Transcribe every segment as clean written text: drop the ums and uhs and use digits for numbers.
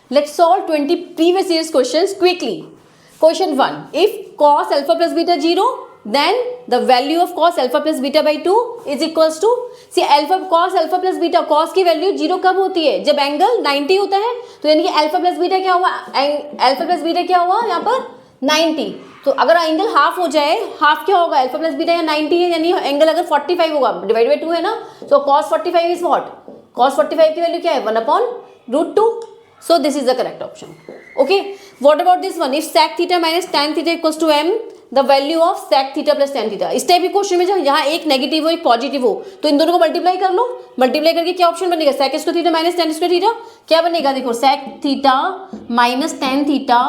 Let's solve 20 previous years questions quickly. Question 1. If cos alpha plus beta 0, then the value of cos alpha plus beta by 2 is equals to, see alpha cos alpha plus beta, cos की value 0 कब होती है? जब angle 90 होता है. तो यानी कि alpha plus beta क्या हुआ? alpha plus beta क्या हुआ यहाँ पर? 90. तो अगर एंगल हाफ हो जाए, हाफ क्या होगा? अल्फा प्लस बीटा या 90 है, यानी एंगल अगर 45 होगा डिवाइड बाई 2 है ना, तो cos 45 इज व्हाट? cos 45 की वैल्यू क्या है? 1/√2. So this is the correct option. Okay. What about this one? If sec theta minus tan theta equals to m, the value of sec theta plus tan theta. इस type के question में जब यहाँ एक negative हो एक positive हो, तो इन दोनों को मल्टीप्लाई कर लो. मल्टीप्लाई करके क्या ऑप्शन बनेगा? sec square theta minus tan square theta. क्या बनेगा? देखो sec theta minus tan theta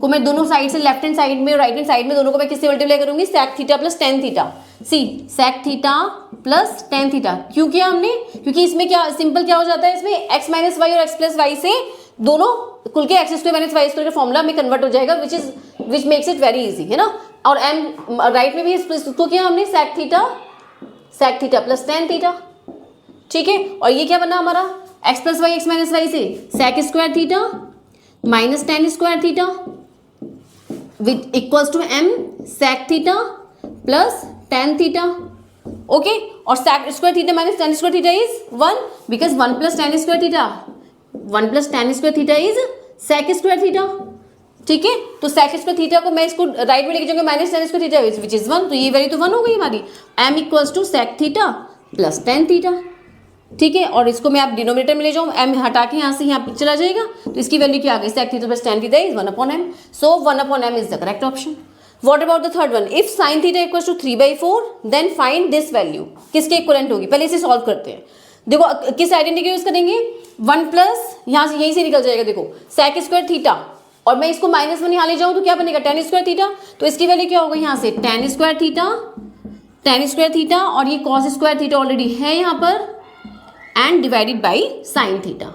को मैं दोनों साइड से, लेफ्ट हैंड साइड में और राइट हैंड साइड में, दोनों को मैं किससे मल्टीप्लाई करूंगी? sec theta plus tan theta. See sec theta plus tan theta. क्यों किया हमने? क्योंकि इसमें क्या सिंपल क्या हो जाता है, इसमें x माइनस वाई और x प्लस वाई से दोनों खुल के x square minus y square का फॉर्मूला में कन्वर्ट हो जाएगा, which makes it very easy, है ना. और m राइट में भी इसको किया हमने sec theta plus tan theta. ठीक है. और ये क्या बना हमारा? x plus y x minus y से sec square theta minus tan square theta with equals to m sec theta plus tan theta. Okay. और sec square theta minus tan square theta is 1 because 1 plus tan square theta 1 plus tan square theta is sec square theta. ठीक है. तो sec square theta को मैं इसको right में लेके जाऊंगा minus tan square theta which is 1. तो ये वैल्यू तो 1 हो गई हमारी. m equals to sec theta plus tan theta. ठीक है. और इसको मैं आप डिनोमिनेटर में ले जाऊँ, m हटा के यहाँ से यहाँ पे चला जाएगा, तो इसकी वैल्यू क्या आ गई? sec theta plus tan theta is 1/m. So 1/m is the correct option. What about the third one? If sin theta equals to 3/4, then find this value. किसके इक्वलेंट होगी? पहले इसे सॉल्व करते हैं. देखो किस आइडेंटिटी यूज करेंगे? 1 plus यहाँ से यहीं से निकल जाएगा. देखो sec स्क्वायर थीटा और मैं इसको -1 यहाँ ले जाऊँ तो क्या बनेगा? tan square theta. तो इसकी वैल्यू क्या होगा? यहाँ से tan स्क्वायर थीटा और ये cos स्क्वायर थीटा ऑलरेडी है यहाँ पर and divided by sine theta.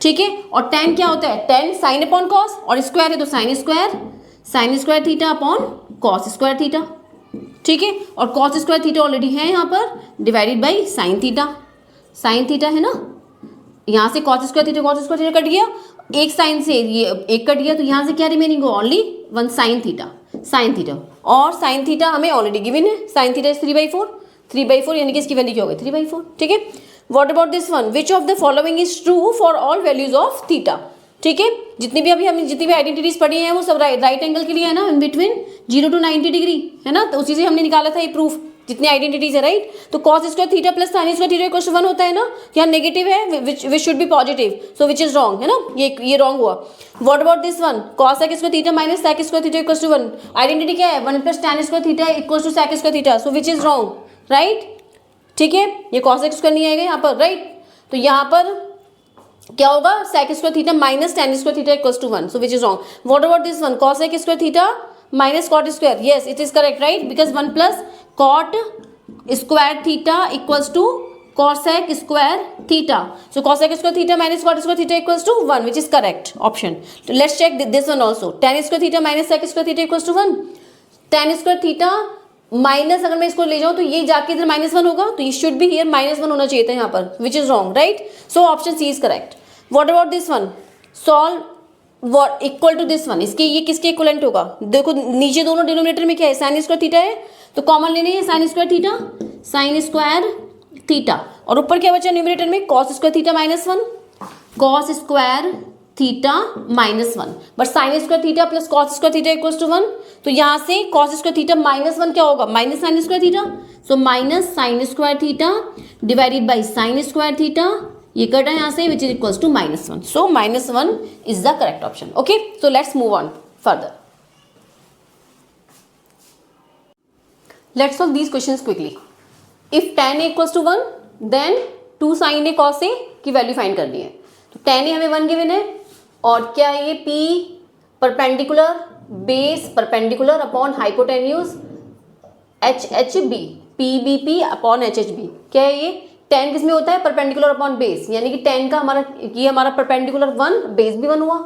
ठीक है. और tan क्या होता है? tan साइन अपॉन कॉस और स्क्वायर है तो sign square theta upon cos square theta. ठीक है. और cos स्क्वायर थीटा ऑलरेडी है यहाँ पर डिवाइडेड बाई साइन थीटा है ना. यहाँ से cos स्क्वायर थीटा कट गया, एक साइन से ये एक कट गया, तो यहाँ से क्या रिमेनिंग हो? Only 1 sine theta. और साइन थीटा हमें ऑलरेडी गिवन है. साइन थीटा इज 3/4 यानी कि इसकी वैल्यू क्या हो गई? 3/4. ठीक है. What about this one? Which of the following is true for all values of theta. ठीक है. जितनी भी आइडेंटिटीज पढ़ी हैं वो सब राइट एंगल के लिए है ना, इन बिटवीन 0 to 90 डिग्री, है ना. तो उसी से हमने निकाला था ये प्रूफ, जितनी आइडेंटिटीज है, राइट. तो cos square theta plus sin square theta equal to 1 होता है ना. यहाँ नेगेटिव है which should be positive, so which is wrong, है ना. ये रॉन्ग हुआ. What about this one? cos square theta minus sec square theta equal to 1. Identity क्या है? 1 plus tan square theta equal to sec square theta, so which is wrong, right. ठीक है. ये cos square नहीं आएगा यहाँ पर, राइट. तो यहाँ पर क्या होगा? sec square theta minus tan square theta equals to 1, so which is wrong. What about this one? cos square theta minus cot square, yes it is correct, right, because 1 plus cot square theta equals to cosec square theta. So cosec square theta minus cot square theta equals to 1, which is correct option. Let's check this one also. tan square theta minus sec square theta equals to 1. tan square theta minus, अगर मैं इसको ले जाऊँ तो ये जाके इधर -1 होगा, तो ये शुड बी हियर -1 होना चाहिए था यहाँ पर, which is wrong, right. So option C is correct. What about this one? Solve what equal to this one. इसके ये किसके इक्वलेंट होगा? देखो नीचे दोनों डिनोमिनेटर में क्या है? साइन स्क्वायर थीटा है, तो कॉमन लेने है साइन स्क्वायर थीटा और ऊपर क्या बचा न्यूमरेटर में? cos square theta -1, cos square theta -1. But sine square theta plus cos square theta equals to 1, तो यहाँ से cos स्क्वायर थीटा -1 क्या होगा? Minus sine square theta. So minus sine square theta divided by sine square theta, ये कटा यहाँ से, which is equals to -1. So -1 is the correct option. Okay. So let's move on further. Let's solve these questions quickly. If tan a equals to 1, then 2 sin a cos a की value find करनी है. तो tan a हमें 1 given है और क्या है ये? P perpendicular base perpendicular upon hypotenuse HHB, PBP upon HHB. क्या है ये? tan किसमें होता है? परपेंडिकुलर अपॉन बेस, यानी कि tan का हमारा परपेंडिकुलर 1, बेस भी 1 हुआ,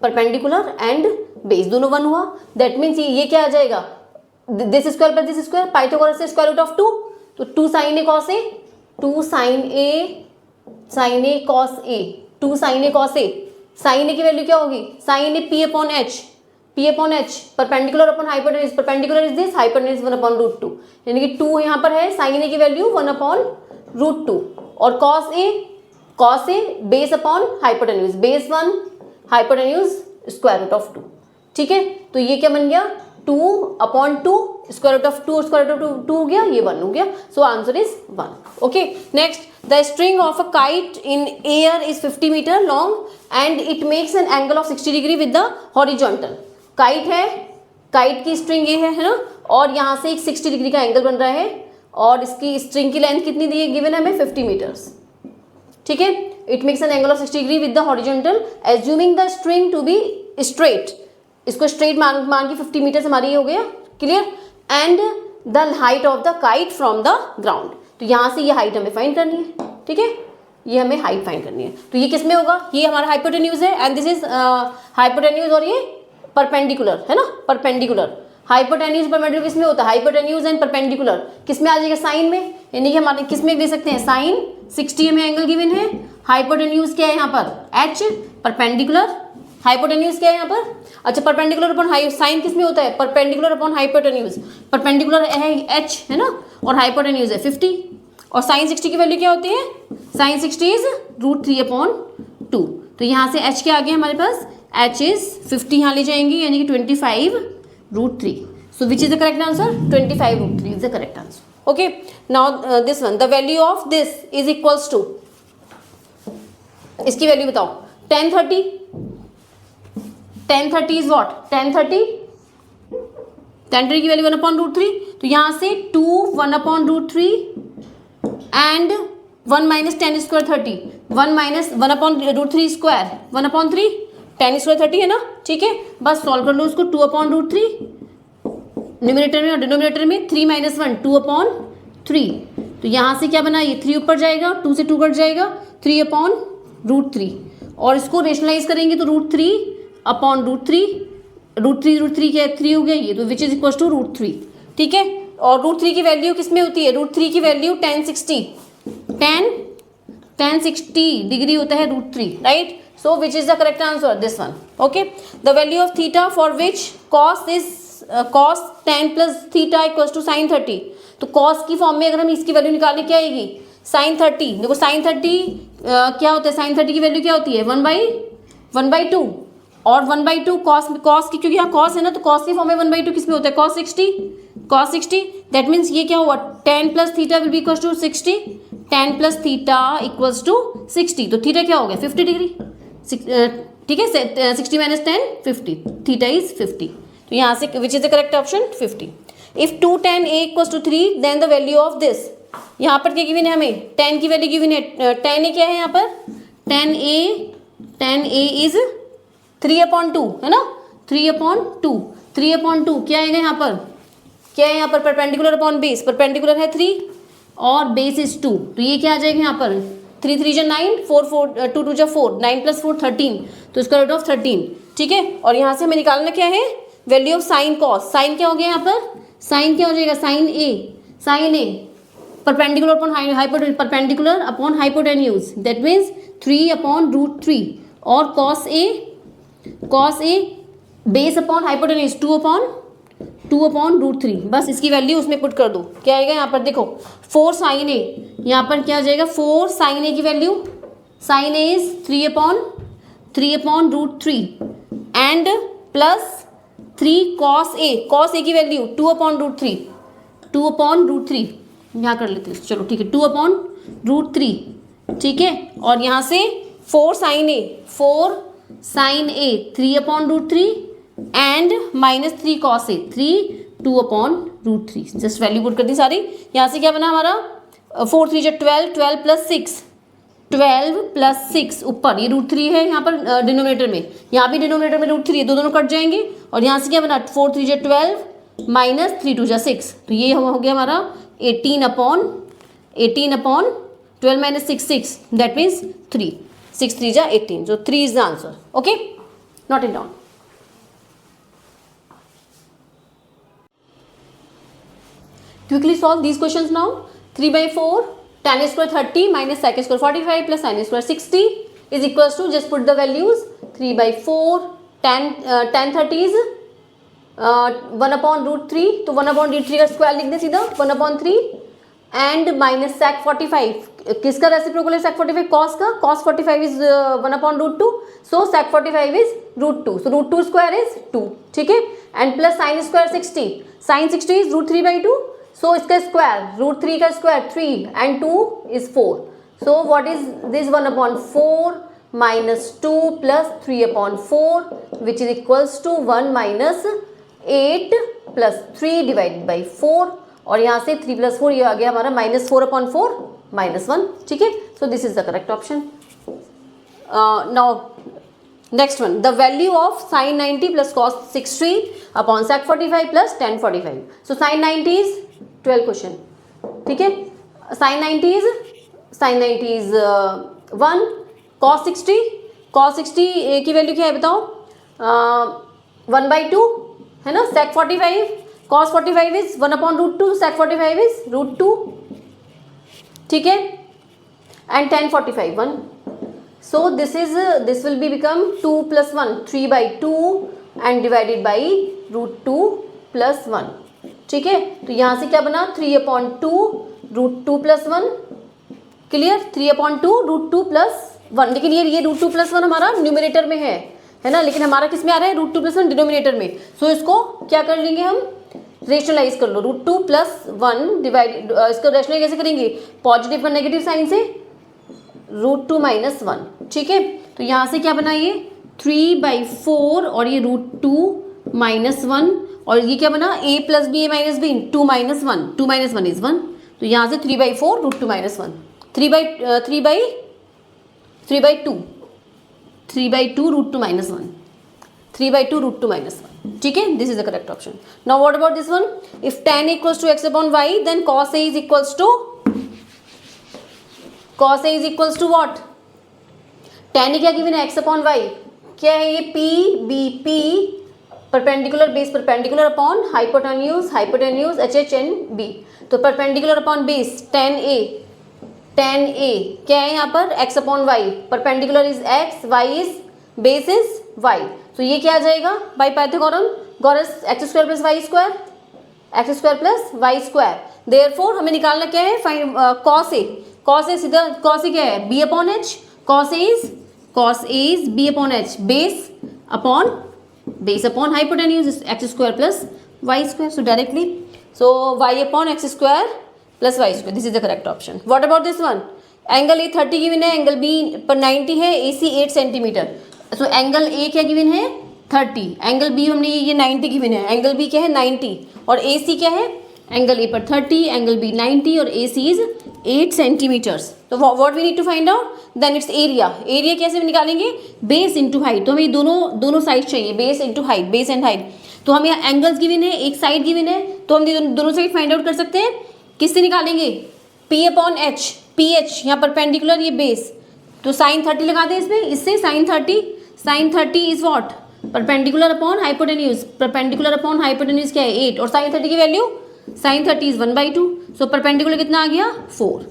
परपेंडिकुलर एंड बेस दोनों 1 हुआ. दैट मीन्स ये क्या आ जाएगा? This square plus this square, Pythagoras से स्क्वायर रूट ऑफ 2, तो 2 sin a cos a, 2 sin a cos a, 2 sin a cos a, sine A की वैल्यू क्या होगी, sine A P upon H, P upon H, perpendicular upon hypotenuse, perpendicular is this, hypotenuse 1 upon root 2, यानी कि 2 यहाँ पर है, sine A की value 1 upon root 2, और cos A base upon hypotenuse, base 1 hypotenuse square root of 2, ठीक है। तो ये क्या बन गया, 2 upon 2 square root of 2 square root of 2 हो गया, ये 1 हो गया, so answer is 1। Okay, next, the string of a kite in air is 50 metre long and it makes an angle of 60 degree with the horizontal. Kite है, kite की string ये है ना, और यहाँ से एक 60 डिग्री का एंगल बन रहा है, और इसकी स्ट्रिंग की लेंथ कितनी दी है, गिवन है हमें 50 मीटर्स, ठीक है। It makes an angle of 60 degree with the horizontal assuming the string to be straight, इसको स्ट्रेट मान के 50 मीटर्स हमारी ये हो गया, clear. And the height of the kite from the ground, तो यहाँ से ये हाइट हमें फाइंड करनी है, ठीक है, ये हमें हाइट फाइंड करनी है। तो ये किस में होगा, ये हमारा हाइपोटेन्यूज है, एंड दिस इज हाइपोटेन्यूज, और ये परपेंडिकुलर है ना, परपेंडिकुलर, हाइपोटेन्यूज परपेंडिकुलर किस में होता है, हाइपोटेन्यूज एंड परपेंडिकुलर किस में आ जाएगा, साइन में, यानी कि हमारे किस में दे सकते हैं, साइन 60 में एंगल गिवन है, हाइपोटेन्यूज क्या है यहाँ पर, एच, परपेंडिकुलर, हाइपोटेन्यूज क्या है यहाँ पर, अच्छा परपेंडिकुलर अपॉन हाई, साइन किस में होता है, परपेंडिकुलर अपॉन हाइपोटेन्यूज, परपेंडिकुलर है एच है ना, और हाइपोटेन्यूज है 50, और साइन 60 की वैल्यू क्या होती है, साइन 60 इज √3 अपॉन 2, तो यहाँ से एच के आगे हमारे पास एच इज 50 यहाँ ले जाएंगे, यानी कि 25√3, so which is the correct answer, 25√3 is the correct answer. Okay, now this one, the value of this is equals to, इसकी वैल्यू बताओ, 1030, 1030 इज वॉट, 1030 की वैल्यू 1 अपॉन √3, तो यहाँ से 2 1 upon √3 and 1 minus 10 square 30, 1 minus 1 upon √3 square 1 upon 3, 10 square 30 है ना, ठीक है, बस सॉल्व कर लो उसको, 2 अपॉन √3 न्यूमरेटर में और डिनोमिनेटर में, 3 माइनस 1 2 अपॉन 3, तो यहाँ से क्या बना, ये 3 ऊपर जाएगा, 2 से 2 कट जाएगा, 3 अपॉन √3, और इसको रेशनलाइज करेंगे तो √3 अपॉन √3, √3 क्या है, 3 हो गया ये, तो विच इज इक्वल टू √3, ठीक है। और √3 की वैल्यू किस में होती है, √3 की वैल्यू 1060 डिग्री होता है √3, right, so which is the correct answer, this one. Okay, the value of theta for which cos is cos 10 plus theta equals to sine 30, तो कॉस की फॉर्म में अगर हम इसकी वैल्यू निकालें क्या आएगी, साइन 30, देखो साइन 30 क्या होता है, साइन 30 की वैल्यू क्या होती है, 1/2, और 1/2 कॉस की, क्योंकि यहाँ कॉस है ना, तो कॉस की फॉर्म में 1/2 किस में होता है, cos 60, दैट मीन्स ये क्या हुआ, 10 plus theta will be equals to 60, 10 plus theta equals to 60, तो थीटा क्या हो गया, 50 डिग्री, ठीक है, 60 माइनस 10 50, थीटा इज 50, तो यहाँ से which is the correct option 50। If 2 tan a equals to 3 then the value of this, यहाँ पर क्या गिवन है हमें, 10 की वैल्यू गिवन है, tan a क्या है यहाँ पर, tan a इज 3/2 है ना, 3/2, 3/2 क्या आएगा यहाँ पर, क्या है यहाँ पर, परपेंडिकुलर अपॉन बेस, परपेंडिकुलर है 3 और बेस इज 2, तो ये क्या आ जाएगा यहाँ पर, 3 3 जा 9, 4 2 2 जा 4, 9 प्लस 4 13, तो इसका रूट ऑफ 13, ठीक है। और यहाँ से हमें निकालना क्या है, value of sine cos, sine क्या हो गया यहाँ पर, साइन क्या हो जाएगा, sine A perpendicular upon hypotenuse, perpendicular upon hypotenuse, that means 3 upon √3, और cos A base upon hypotenuse 2 upon √3, बस इसकी वैल्यू उसमें पुट कर दो, क्या आएगा यहाँ पर, देखो 4 साइन ए, यहाँ पर क्या आ जाएगा, 4 साइन ए की value, sine A is 3 upon √3 and plus 3 cos A की वैल्यू 2 अपॉन √3 यहाँ कर लेते हैं, चलो ठीक है, 2 अपॉन √3, ठीक है, और यहाँ से 4 sine A 3 upon √3 and minus 3 cos A 2 upon √3, just value put कर दी सारी, यहाँ से क्या बना हमारा, 4 3 जा 12 प्लस 6 ऊपर, ये √3 है यहाँ पर डिनोमिनेटर में, यहाँ भी डिनोमिनेटर में √3 है, दोनों कट जाएंगे, और यहाँ से क्या बना, 4 3 जा 12 माइनस 3 2 जा 6, तो ये हो गया हमारा 18 अपॉन 12 माइनस 6 दैट मीन्स 3, 6 3 जा 18, so 3 is the answer. Okay, note it down. Quickly solve these questions now. 3/4 tan square 30 minus sec square 45 plus sin square 60 is equals to, just put the values, 3/4, 10/30 1/√3, तो 1/√3 का square लिख दे सीधा, 1/3 and minus sec45, किसका reciprocal है sec45? cos का, cos45 is 1/√2, so sec45 is √2, so √2 square is 2, ठीक है, and plus sine square 60, sin 60 is √3/2, सो इसका स्क्वायर √3 का square 3 and 2 is 4, so what is this 1/4 minus 2 plus 3/4 which is equals to 1 minus 8 plus 3 divided by 4, और यहाँ से 3 plus 4 ये आ गया हमारा -4/4 -1, ठीक है, so this is the correct option. Now next one, the value of sin 90 plus cos 60 upon sec 45 plus tan 45. So sin 90 is 12 question, ठीक है, sin 90 इज 1, cos 60 की वैल्यू क्या है बताओ, 1/2 है ना, sec 45, cos 45 is 1/√2, sec 45 is √2, ठीक है, and tan 45 1, so this will be become 2 + 1 3/2 and divided by √2 + 1, ठीक है, तो यहाँ से क्या बना 3/2 √2 + 1, क्लियर, 3/2 √2 + 1, लेकिन ये √2 + 1 हमारा न्यूमिनेटर में है ना, लेकिन हमारा किस में आ रहा है, √2 + 1 डिनोमिनेटर में, सो इसको क्या कर लेंगे हम, रेशनलाइज कर लो, √2 + 1 डिवाइड, इसको रेशनलाइज कैसे करेंगे, पॉजिटिव का नेगेटिव साइन से, √2 - 1, ठीक है, तो यहाँ से क्या बना ये 3/4 और ये √2 - 1, और ये क्या बना a + b a - b 2 - 1, 2 - 1 is 1, तो यहाँ से 3/4 √2 - 1, 3/2 √2 - 1, 3/2 √2 - 1, ठीक है, this is the correct option. Now what about this one, if tan equals to x/y then cos a is equals to what, tan क्या गिवन है, x/y, क्या है ये p b, perpendicular base perpendicular upon hypotenuse h n b, तो perpendicular upon base tan a क्या है यहाँ पर, x/y, perpendicular is x, y is base is y, तो ये क्या आ जाएगा bye Pythagorean, Gauss x² + y², therefore हमें निकालना क्या है, cos a सीधा, cos a क्या है b/h, cos a is b/h, base upon hypotenuse x² + y², so directly, so y/x² + y², this is the correct option. What about this one, angle A 30 given है, angle B पर 90 है, AC 8 centimetre, so angle A क्या given है 30, angle B हमने ये 90 given है, angle B क्या है 90, और AC क्या है, एंगल ए पर 30, एंगल बी 90 और AC इज 8 सेंटीमीटर्स, तो what we need to find out, then its area कैसे निकालेंगे, बेस इंटू हाइट, तो हमें दोनों साइड चाहिए, base into height, base and height, तो हमें एंगल्स गिवन है, एक साइड गिवन है, तो हम दोनों साइड फाइंड आउट कर सकते हैं, किससे निकालेंगे, p/h, ph यहाँ परपेंडिकुलर ये बेस, तो sin 30 लगा दें इसमें, इससे sin 30 is what, perpendicular upon hypotenuse क्या है 8, और sin 30 की वैल्यू, sin 30 इज 1/2, सो परपेंडिकुलर कितना आ गया 4,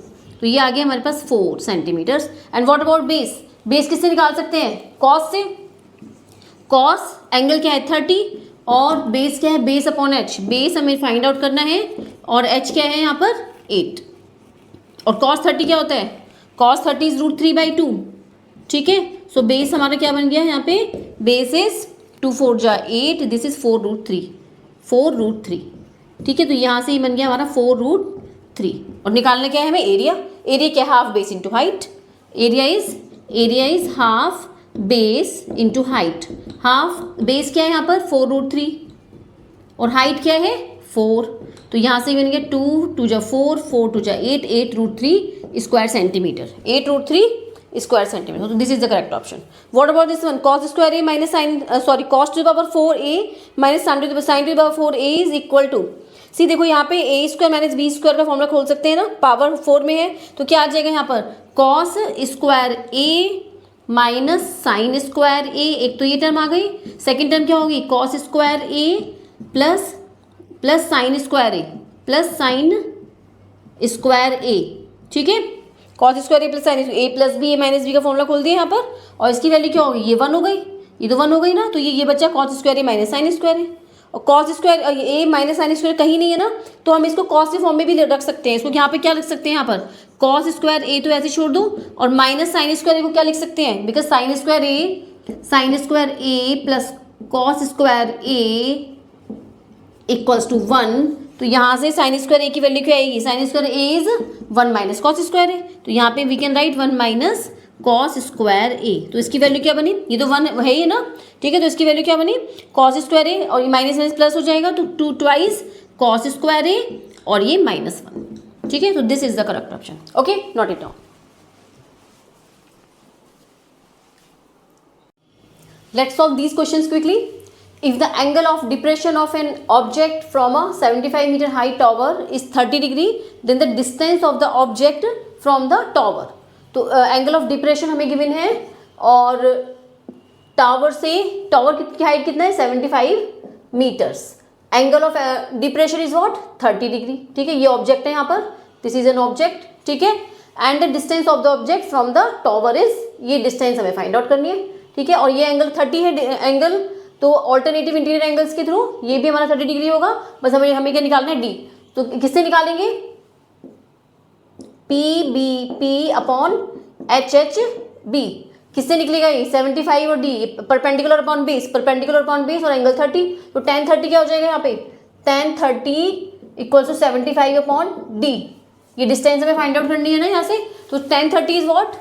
तो ये आ गया हमारे पास 4 centimetres. And what about base किससे निकाल सकते हैं, cos से, cos एंगल क्या है 30, और बेस क्या है, बेस अपॉन h, बेस हमें फाइंड आउट करना है, और h क्या है यहाँ पर 8, और cos 30 क्या होता है, cos 30 इज √3/2, ठीक है, सो बेस हमारा क्या बन गया यहाँ पे, बेस इज 2 4 जा 8, दिस इज 4√3, ठीक है, तो यहाँ से ही बन गया हमारा 4√3, और निकालना क्या है हमें, एरिया क्या, half base into height, area is half base into height, half base क्या है यहाँ पर 4√3, और हाइट क्या है 4, तो यहाँ से बन गया 2 2 जा 4 4 2 जा 8 8√3 स्क्वायर सेंटीमीटर, 8√3 स्क्वायर सेंटीमीटर, तो this is the correct option. What about this one, cos² a minus cos to the power 4a minus sin to the power 4a is equal to, see देखो यहाँ पे a² - b² का formula खोल सकते हैं ना, power 4 में है, तो क्या आ जाएगा यहाँ पर cos² a minus sin² a, एक तो ये टर्म आ गई, सेकेंड टर्म क्या होगी cos² a plus sin² a, ठीक है, cos square A plus sign A plus B A minus B का फॉर्मूला खोल दिया यहाँ पर, और इसकी वैल्यू क्या होगी, ये 1 हो गई, ये तो 1 हो गई ना, तो ये बच्चा कॉस स्क्वायर ए माइनस साइन स्क्वायर है, और कॉस स्क्वायर ए माइनस साइन स्क्वायर कहीं नहीं है ना, तो हम इसको कॉस के फॉर्म में भी रख सकते हैं। इसको यहाँ पे क्या लिख सकते हैं, यहाँ पर कॉस स्क्वायर ए तो ऐसे छोड़ दूँ, और माइनस साइन स्क्वायर ए को क्या लिख सकते हैं, because sine square A plus cos square A equals to 1, तो यहाँ से साइन स्क्वायर ए की वैल्यू क्या आएगी, sine square A is 1 minus cos square A, तो यहाँ पे we can write 1 minus cos square A, तो इसकी वैल्यू क्या बनी, ये तो 1 है ही ना, ठीक है, तो इसकी वैल्यू क्या बनी कॉस स्क्वायर ए, और ये माइनस माइनस प्लस हो जाएगा, तो 2 ट्वाइस कॉस स्क्वायर ए, और ये -1, ठीक है, तो this is the correct option, okay, note it down. Let's solve these questions quickly. If the angle of depression of an object from a 75 meter high tower is 30 degree, then the distance of the object from the tower. तो angle of depression हमें given है, और tower की height कितना है 75 metres, angle of depression is what 30 degree, ठीक है, ये ऑब्जेक्ट है यहाँ पर, दिस इज एन ऑब्जेक्ट, ठीक है, and the distance of the object from the tower is, ये डिस्टेंस हमें फाइंड आउट करनी है, ठीक है, और ये एंगल 30 है एंगल, तो ऑल्टरनेटिव इंटीरियर एंगल्स के थ्रू ये भी हमारा 30 डिग्री होगा, बस हमें क्या निकालना है डी, तो किससे निकालेंगे P B P upon H H B, किससे निकलेगा ये 75 और डी, परपेंडिकुलर अपॉन बेस और एंगल 30, तो tan 30 क्या हो जाएगा यहाँ पे, tan 30 equal to 75 upon D, ये डिस्टेंस हमें फाइंड आउट करनी है ना यहाँ से, तो tan 30 is what,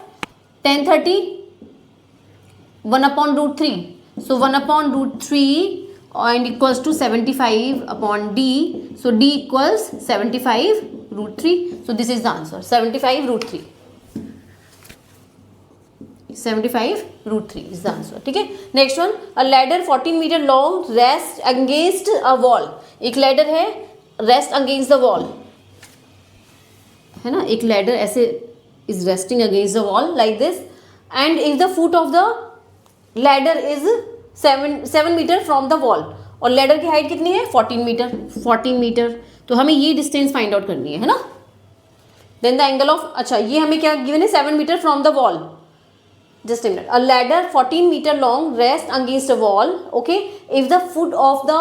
tan 30 1 upon root 3, so 1 upon root 3 and equals to 75 upon d, so d equals 75 root 3, so this is the answer, 75 root 3 is the answer, ठीक है। Next one, a ladder 14 meter long rest against a wall, एक ladder है rest against the wall, है ना, एक ladder ऐसे is resting against the wall like this, and if the foot of the ladder is 7 metre from the wall, और ladder की height कितनी है 14 मीटर, तो हमें ये डिस्टेंस फाइंड आउट करनी है ना, देन द एंगल ऑफ, अच्छा ये हमें क्या गिवन है 7 metre from the wall, just a minute, a ladder 14 metre long rest against a wall, okay, if the foot of the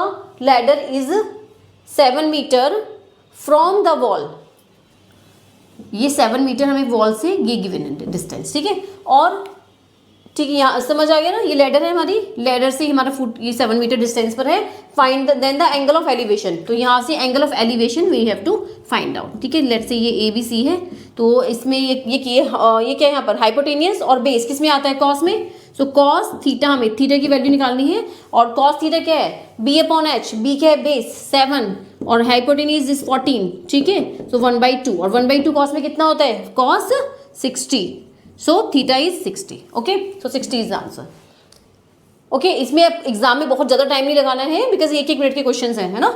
ladder is 7 metre from the wall, ये 7 metre हमें wall से ये given है distance, ठीक है, और ठीक है यहाँ समझ आ गया ना, ये लैडर है हमारी, लैडर से हमारा फुट ये 7 मीटर डिस्टेंस पर है, find then the angle of elevation, तो यहाँ से angle of elevation we have to find out, ठीक है, लेट्स से ये ए बी सी है, तो इसमें ये क्या है यहाँ पर हाइपोटेनियस, और बेस किस में आता है कॉस में, सो कॉस थीटा, हमें थीटा की वैल्यू निकालनी है, और कॉस थीटा क्या है बी अपॉन एच, बी क्या है बेस 7 और हाइपोटेनियस इज 14, ठीक है, सो 1/2, और 1/2 कॉस में कितना होता है cos 60, so theta is 60, okay, so 60 is the answer, okay, इसमें एग्जाम में बहुत ज़्यादा टाइम नहीं लगाना है, बिकॉज 1-1 मिनट के क्वेश्चन हैं, है ना,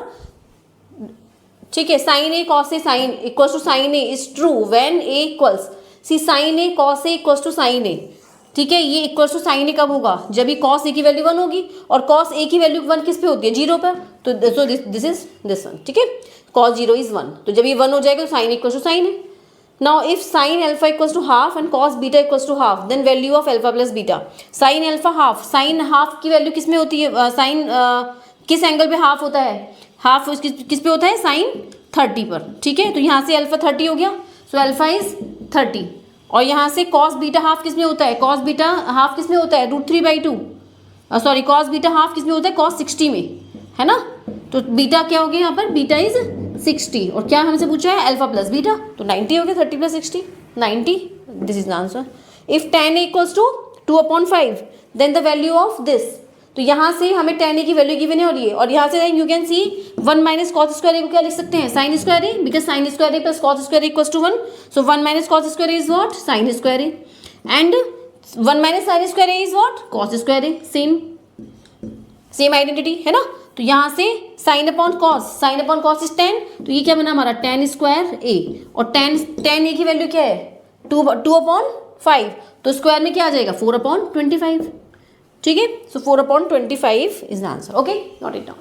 ठीक है, sine A cos A sine equals to sine A is true when A equals, see sine A cos A equals to sine A, ठीक है, ये इक्वल्स टू साइन ए कब होगा, जब ये कॉस ए की वैल्यू 1 होगी, और कॉस ए की वैल्यू 1 किस पे होती है 0 पर, तो so this is this one, ठीक है, कॉस 0 इज 1, तो जब ये 1 हो जाएगा तो साइन इक्वल्स टू साइन है। Now if sin alpha equals to half and cos beta equals to half, then value of alpha plus beta. Sin alpha half, sin half की वैल्यू किस में होती है, साइन किस एंगल पे half होता है, हाफ किस पे होता है साइन 30 पर, ठीक है, तो यहाँ से अल्फा 30 हो गया, सो अल्फा इज 30, और यहाँ से cos बीटा हाफ किस में होता है, cos बीटा हाफ किस में होता है √3/2, सॉरी cos बीटा हाफ किस में होता है cos 60 में, है ना, तो बीटा क्या हो गया यहाँ पर, बीटा इज 60, और क्या हमसे पूछा है अल्फा प्लस बीटा, तो 90 हो गया, 30 + 60 90, this is the answer. If tan a equals to 2/5 then the value of this, तो यहाँ से हमें tan a की वैल्यू गिवन है, और यहाँ से you can see 1 minus cos square A को क्या लिख सकते हैं sine square A, because sine square A plus cos square A equals to 1, so 1 minus cos square A is what sine square A, and 1 minus sine square A is what cos square A, same identity है ना, तो यहाँ से sine upon cos is 10, तो ये क्या बना हमारा tan स्क्वायर ए, और tan ए की वैल्यू क्या है 2/5, तो स्क्वायर में क्या आ जाएगा 4/25, ठीक है, सो 4/25 is the answer, okay, note it down.